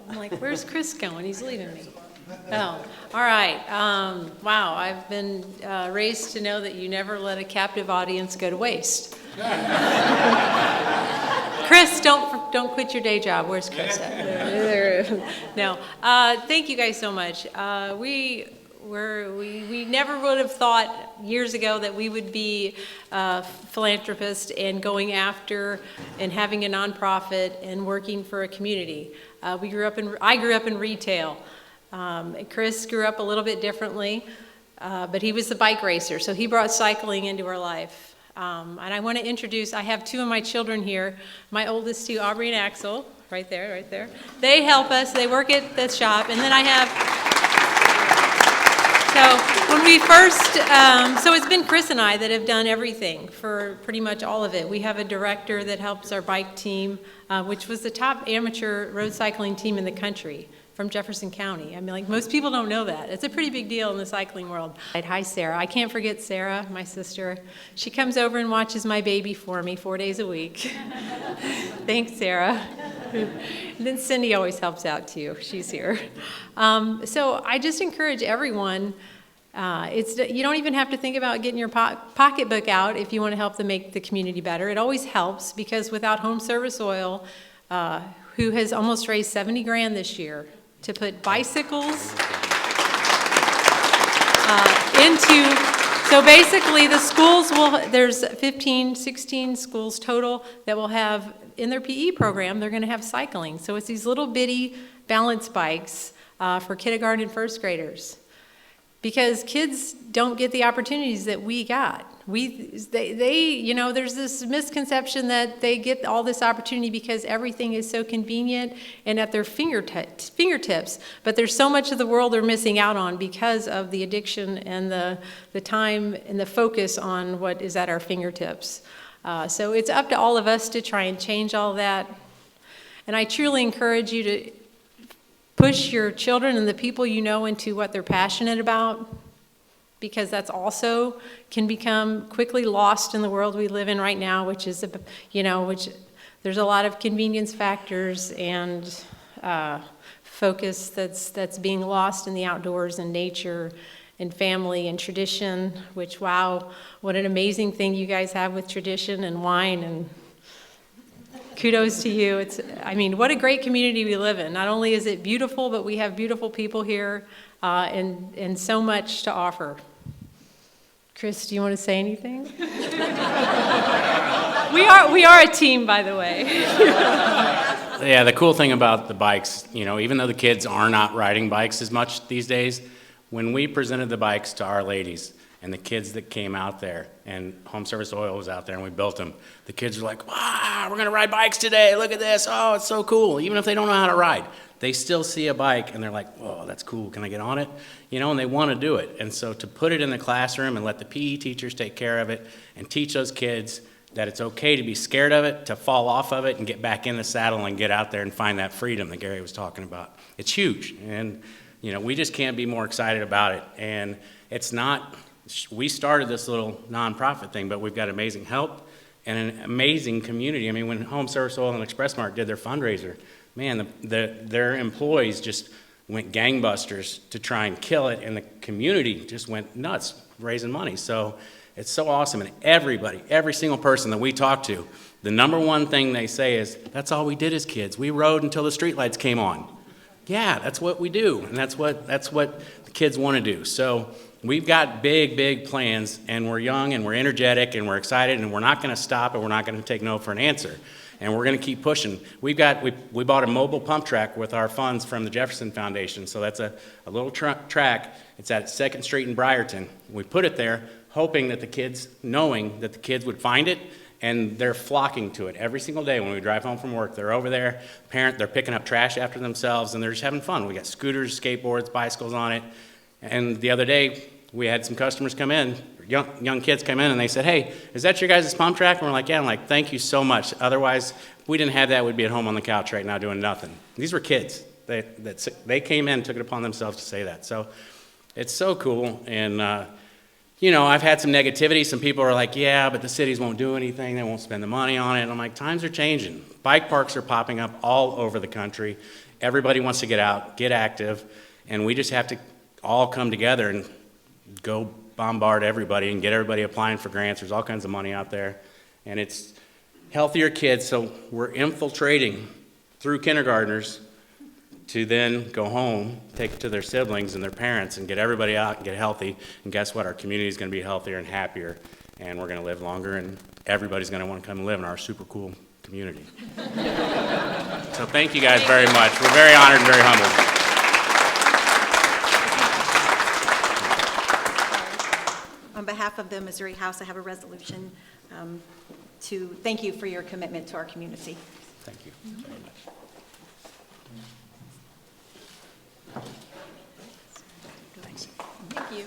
I'm like, where's Chris going? He's leaving me. Oh, all right. Wow, I've been raised to know that you never let a captive audience go to waste. Chris, don't quit your day job. Where's Chris at? No. Thank you guys so much. We never would have thought years ago that we would be philanthropists and going after and having a nonprofit and working for a community. I grew up in retail. Chris grew up a little bit differently, but he was the bike racer, so he brought cycling into our life. And I want to introduce, I have two of my children here, my oldest two, Aubrey and Axel, right there. They help us, they work at the shop, and then I have, so when we first, so it's been Chris and I that have done everything for pretty much all of it. We have a director that helps our bike team, which was the top amateur road cycling team in the country from Jefferson County. I mean, like, most people don't know that. It's a pretty big deal in the cycling world. Hi, Sarah. I can't forget Sarah, my sister. She comes over and watches my baby for me 4 days a week. Thanks, Sarah. And then Cindy always helps out, too. She's here. So I just encourage everyone, you don't even have to think about getting your pocketbook out if you want to help them make the community better. It always helps, because without Home Service Oil, who has almost raised $70,000 this year, to put bicycles so basically the schools there's 15, 16 schools total that will have, in their PE program, they're going to have cycling. So it's these little bitty balance bikes for kindergarten and first graders. Because kids don't get the opportunities that we got. There's this misconception that they get all this opportunity because everything is so convenient and at their fingertips. But there's so much of the world they're missing out on because of the addiction and the time and the focus on what is at our fingertips. So it's up to all of us to try and change all that. And I truly encourage you to push your children and the people you know into what they're passionate about, because that's also can become quickly lost in the world we live in right now, which is, which there's a lot of convenience factors and focus that's being lost in the outdoors and nature and family and tradition, which, wow, what an amazing thing you guys have with tradition and wine, and kudos to you. What a great community we live in. Not only is it beautiful, but we have beautiful people here and so much to offer. Chris, do you want to say anything? We are a team, by the way. Yeah, the cool thing about the bikes, even though the kids are not riding bikes as much these days, when we presented the bikes to our ladies and the kids that came out there, and Home Service Oil was out there and we built them, the kids were like, wow, we're going to ride bikes today. Look at this. Oh, it's so cool. Even if they don't know how to ride, they still see a bike and they're like, whoa, that's cool. Can I get on it? And they want to do it. And so to put it in the classroom and let the PE teachers take care of it and teach those kids that it's okay to be scared of it, to fall off of it and get back in the saddle and get out there and find that freedom that Gary was talking about. It's huge. And, we just can't be more excited about it. And it's not, we started this little nonprofit thing, but we've got amazing help and an amazing community. When Home Service Oil and Expressmark did their fundraiser, man, their employees just went gangbusters to try and kill it, and the community just went nuts raising money. So it's so awesome, and every single person that we talk to, the number one thing they say is, that's all we did as kids. We rode until the streetlights came on. Yeah, that's what we do, and that's what the kids want to do. So we've got big plans, and we're young, and we're energetic, and we're excited, and we're not going to stop, and we're not going to take no for an answer. And we're going to keep pushing. We bought a mobile pump track with our funds from the Jefferson Foundation. So that's a little track. It's at 2nd Street in Briarton. We put it there, hoping that the kids, knowing that the kids would find it, and they're flocking to it every single day when we drive home from work. They're over there, they're picking up trash after themselves, and they're just having fun. We got scooters, skateboards, bicycles on it. And the other day, we had some customers come in, young kids come in, and they said, hey, is that your guys' pump track? And we're like, yeah. I'm like, thank you so much. Otherwise, if we didn't have that, we'd be at home on the couch right now doing nothing. These were kids. They came in and took it upon themselves to say that. So it's so cool. And you know, I've had some negativity. Some people are like, yeah, but the cities won't do anything. They won't spend the money on it. And I'm like, times are changing. Bike parks are popping up all over the country. Everybody wants to get out, get active, and we just have to all come together and go bombard everybody and get everybody applying for grants. There's all kinds of money out there. And it's healthier kids, so we're infiltrating through kindergartners to then go home, take it to their siblings and their parents, and get everybody out and get healthy. And guess what? Our community is going to be healthier and happier, and we're going to live longer, and everybody's going to want to come and live in our super cool community. So thank you guys very much. We're very honored and very humbled. On behalf of the Missouri House, I have a resolution to thank you for your commitment to our community. Thank you very much. Thank you.